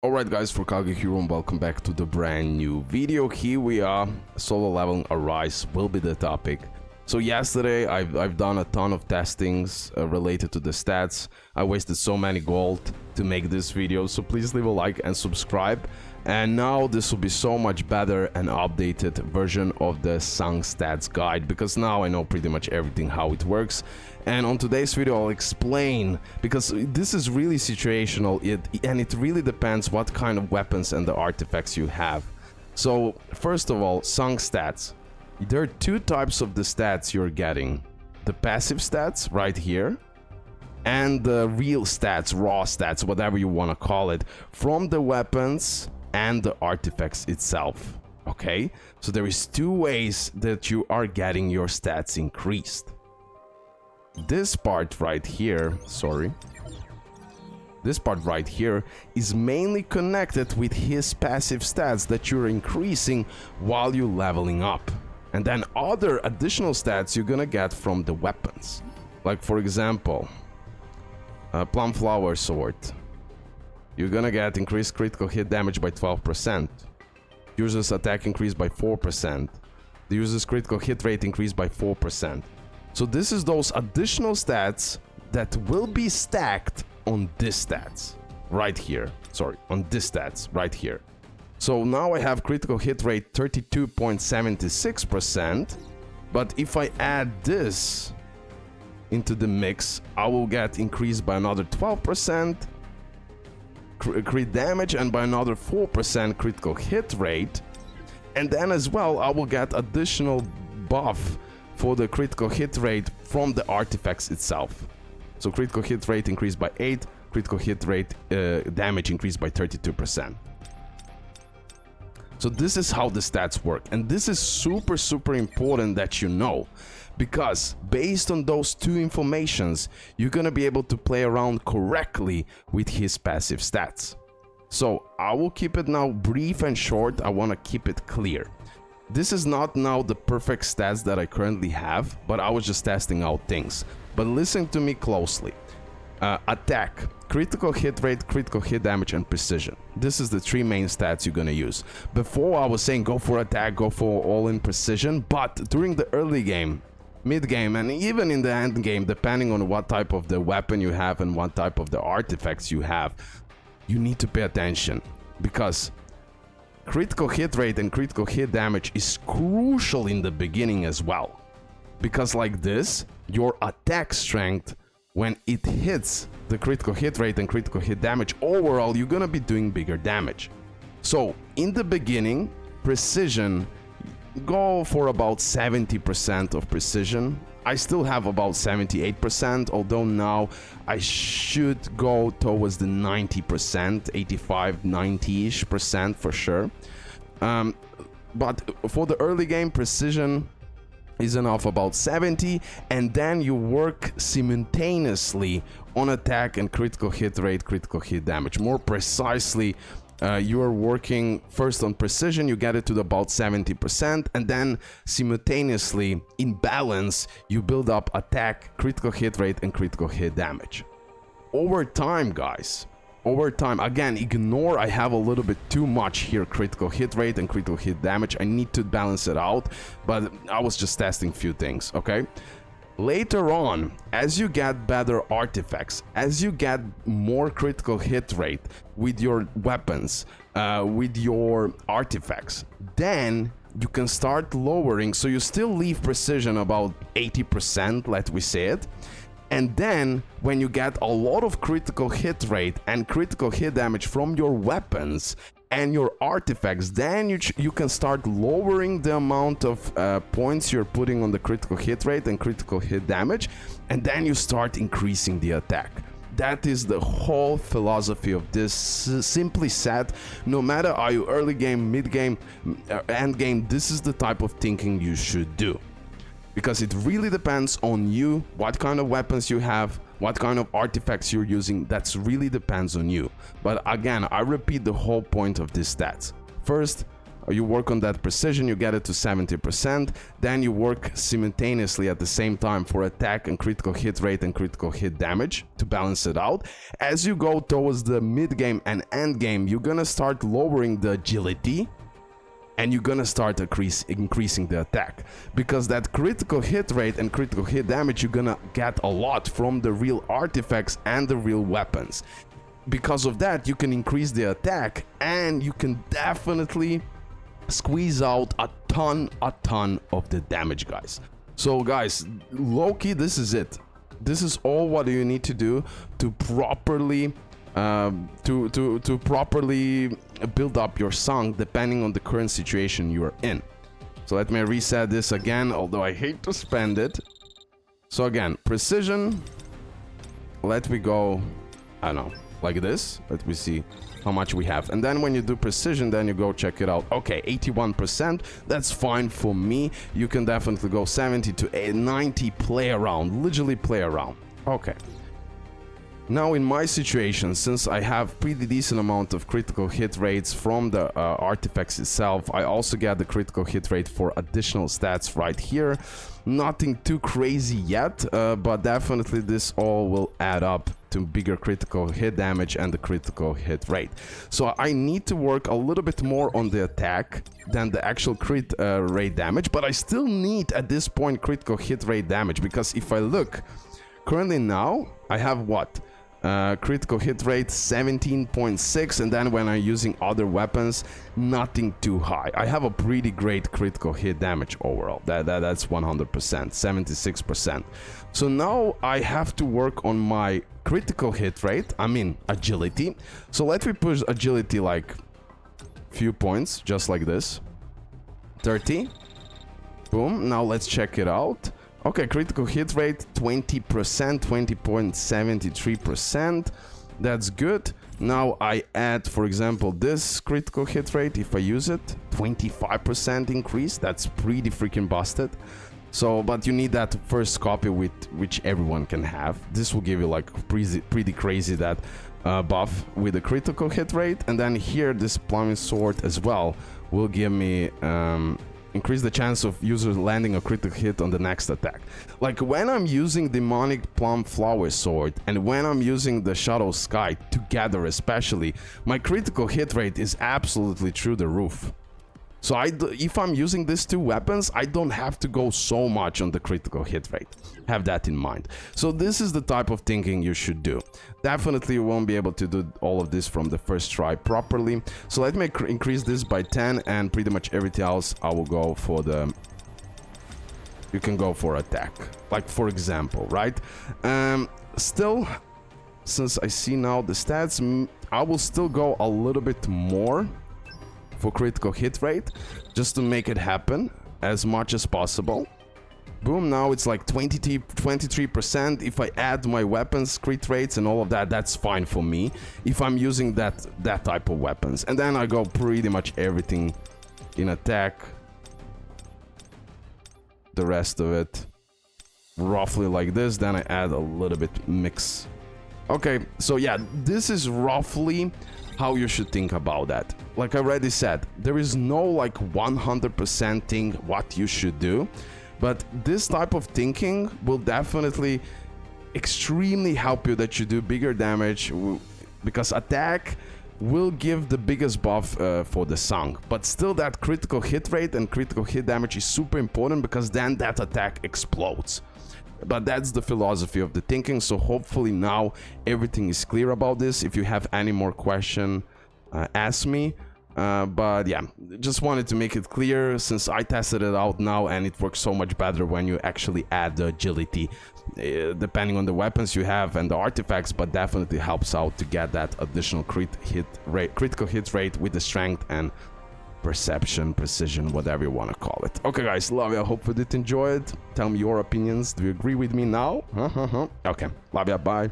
Alright guys, RoKage here and welcome back to the brand new video. Here we are, solo leveling Arise will be the topic. So yesterday I've done a ton of testings related to the stats. I wasted so many gold to make this video, so please leave a like and subscribe. And now this will be so much better and updated version of the Sung stats guide, because now I know pretty much everything how it works. And on today's video I'll explain, because this is really situational and it really depends what kind of weapons and the artifacts you have. So first of all, Sung stats. There are two types of the stats you're getting. The passive stats right here, and the real stats, raw stats, whatever you want to call it, from the weapons and the artifacts itself. Okay, so there is two ways that you are getting your stats increased. This part right here, this part right here is mainly connected with his passive stats that you're increasing while you're leveling up. And then other additional stats you're gonna get from the weapons. Like for example, Plum Flower Sword. You're gonna get increased critical hit damage by 12%. User's attack increased by 4%. The user's critical hit rate increased by 4%. So this is those additional stats that will be stacked on this stats right here. On this stats right here. So now I have critical hit rate 32.76%, but if I add this into the mix, I will get increased by another 12% crit damage and by another 4% critical hit rate. And then as well, I will get additional buff for the critical hit rate from the artifacts itself. So critical hit rate increased by 8, critical hit rate damage increased by 32%. So this is how the stats work, and this is super important that you know, because based on those two informations, you're gonna be able to play around correctly with his passive stats. So I will keep it now brief and short. I want to keep it clear. This is not now the perfect stats that I currently have, but I was just testing out things. But listen to me closely. Attack, critical hit rate, critical hit damage, and precision. This is the three main stats you're gonna use. Before I was saying go for attack, go for all-in precision, but during the early game, mid-game, and even in the end game, depending on what type of the weapon you have and what type of the artifacts you have, you need to pay attention, because critical hit rate and critical hit damage is crucial in the beginning as well. Because like this, your attack strength, when it hits the critical hit rate and critical hit damage, overall you're gonna be doing bigger damage. So in the beginning, precision, go for about 70% of precision. I still have about 78%, although now I should go towards the 90%, 85, 90-ish% for sure. But for the early game, precision is enough about 70, and then you work simultaneously on attack and critical hit rate, critical hit damage. More precisely, you are working first on precision, you get it to about 70%, and then simultaneously, in balance, you build up attack, critical hit rate, and critical hit damage. Over time, guys, over time, again, ignore I have a little bit too much here, critical hit rate and critical hit damage. I need to balance it out, but I was just testing few things, okay? Later on, as you get better artifacts, as you get more critical hit rate with your weapons, with your artifacts, then you can start lowering, so you still leave precision about 80%, let we say it. And then, when you get a lot of critical hit rate and critical hit damage from your weapons and your artifacts, then you can start lowering the amount of points you're putting on the critical hit rate and critical hit damage, and then you start increasing the attack. That is the whole philosophy of this. Simply said, no matter are you early game, mid game, end game, this is the type of thinking you should do. Because it really depends on you, what kind of weapons you have, what kind of artifacts you're using. That really depends on you. But again, I repeat the whole point of this stats. First, you work on that precision, you get it to 70%, then you work simultaneously at the same time for attack and critical hit rate and critical hit damage to balance it out. As you go towards the mid game and end game, you're gonna start lowering the agility and you're gonna start increasing the attack, because that critical hit rate and critical hit damage you're gonna get a lot from the real artifacts and the real weapons. Because of that, you can increase the attack and you can definitely squeeze out a ton of the damage, guys. So guys, low-key, this is it. This is all what you need to do to properly properly build up your song depending on the current situation you are in. So let me reset this again, although I hate to spend it. So again, precision, let me go, I don't know, like this. Let me see how much we have. And then when you do precision, then you go check it out. Okay, 81%, that's fine for me. You can definitely go 70 to 90, play around, literally play around. Okay. Now in my situation, since I have pretty decent amount of critical hit rates from the artifacts itself, I also get the critical hit rate for additional stats right here. Nothing too crazy yet, but definitely this all will add up to bigger critical hit damage and the critical hit rate. So I need to work a little bit more on the attack than the actual crit rate damage, but I still need at this point critical hit rate damage, because if I look currently now, I have what? Critical hit rate 17.6, and then when I'm using other weapons, nothing too high. I have a pretty great critical hit damage overall. That's 100%, 76%. So now I have to work on my critical hit rate, I mean agility. So let me push agility like few points, just like this. 30. Boom. Now let's check it out. Okay, critical hit rate 20%, 20.73%. That's good. Now I add, for example, this critical hit rate. If I use it, 25% increase. That's pretty freaking busted. So, but you need that first copy with which everyone can have. This will give you like pretty crazy that buff with the critical hit rate. And then here, this plumbing sword as well will give me increase the chance of user landing a critical hit on the next attack. Like when I'm using Demonic Plum Flower Sword and when I'm using the Shadow Sky together especially, my critical hit rate is absolutely through the roof. So if I'm using these two weapons, I don't have to go so much on the critical hit rate. Have that in mind. So this is the type of thinking you should do. Definitely you won't be able to do all of this from the first try properly. So let me increase this by 10, and pretty much everything else I will go for the... You can go for attack. Like for example, right? Still, since I see now the stats, I will still go a little bit more for critical hit rate, just to make it happen as much as possible. Boom, now it's like 23%. If I add my weapons, crit rates and all of that, that's fine for me if I'm using that type of weapons. And then I go pretty much everything in attack, the rest of it roughly like this, then I add a little bit mix. Okay, so yeah, this is roughly how you should think about that. Like I already said, there is no like 100% thing what you should do, but this type of thinking will definitely extremely help you that you do bigger damage, because attack will give the biggest buff for the song, but still that critical hit rate and critical hit damage is super important, because then that attack explodes. But that's the philosophy of the thinking. So hopefully now everything is clear about this. If you have any more question, ask me. But yeah, just wanted to make it clear, since I tested it out now and it works so much better when you actually add the agility, depending on the weapons you have and the artifacts, but definitely helps out to get that additional critical hit rate with the strength and perception, precision, whatever you want to call it. Okay guys, love ya, hope you did enjoy it. Tell me your opinions. Do you agree with me now? Okay, love ya, bye.